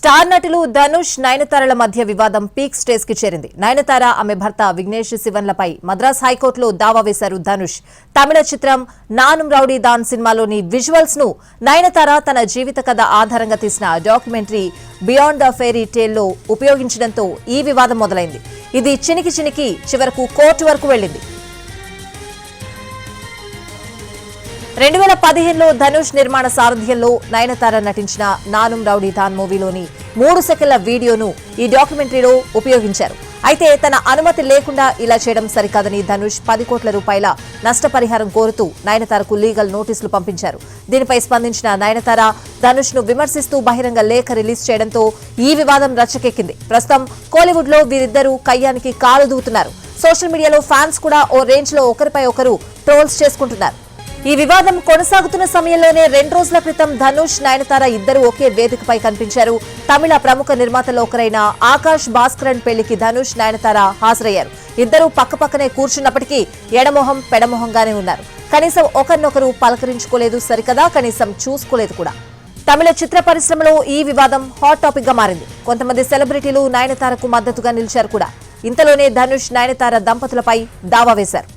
Star నటులు ధనుష్ నయనతారల మధ్య వివాదం పీక్ స్టేజ్ కి చేరింది. నయనతార ఆమె భర్త విఘ్నేష్ శివన్లపై మద్రాస్ హైకోర్టులో దావా వేశారు ధనుష్. తమిళ చిత్రం నానుం రౌడీ దాన్ సినిమాలోని విజువల్స్ ను నయనతార తన జీవిత కథ ఆధారంగా తీసిన documentary beyond the fairy tale లో ఉపయోగించడంతో ఈ వివాదం మొదలైంది. ఇది చినికి చివరకు కోర్టు వరకు వెళ్లింది. 2015లో ధనుష్ నిర్మాణ సారథ్యంలో నయనతార నటించిన నానుం రౌడీ దాన్ మూవీలోని 3 సెకన్ల వీడియోను ఈ డాక్యుమెంటరీలో ఉపయోగించారు. అయితే తన అనుమతి లేకుండా ఇలా చేయడం సరికాదని ధనుష్ 10 కోట్ల రూపాయల నష్టపరిహారం కోరుతూ నయనతారకు లీగల్ నోటీసులు పంపించారు. దీనిపై స్పందించిన నయనతార ధనుష్ ను విమర్శిస్తూ బహిరంగ లేఖ రిలీజ్ చేయడంతో ఈ వివాదం రచ్చకెక్కింది. ప్రస్తుతం కోలీవుడ్ లో వీరిద్దరూ కయ్యానికి కాలు దూతున్నారు. సోషల్ మీడియాలో ఫ్యాన్స్ కూడా ఓ రేంజ్ లో ఒకరిపై ఒకరు ట్రోల్స్ చేసుకుంటున్నారు. ఈ వివాదం కొనసాగుతున్న సమయంలోనే 2 రోజుల క్రితం ధనుష్ నయనతార ఇద్దరు ఒకే వేదికపై కనిపించారు. తమిళ ప్రముఖ నిర్మాతల్లో ఒకరైన ఆకాష్ భాస్కరన్ పెళ్లికి ధనుష్ నయనతార హాజరయ్యారు. ఇద్దరు పక్కపక్కనే కూర్చున్నప్పటికీ ఎడమొహం పెడమొహంగానే ఉన్నారు. కనీసం ఒకరినొకరు పలకరించుకోలేదు సరికదా, కనీసం చూసుకోలేదు కూడా. తమిళ చిత్ర పరిశ్రమలో ఈ వివాదం హాట్ టాపిక్ గా మారింది. కొంతమంది సెలబ్రిటీలు నయనతారకు మద్దతుగా నిలిచారు కూడా. ఇంతలోనే ధనుష్ నయనతార దంపతులపై దావా వేశారు.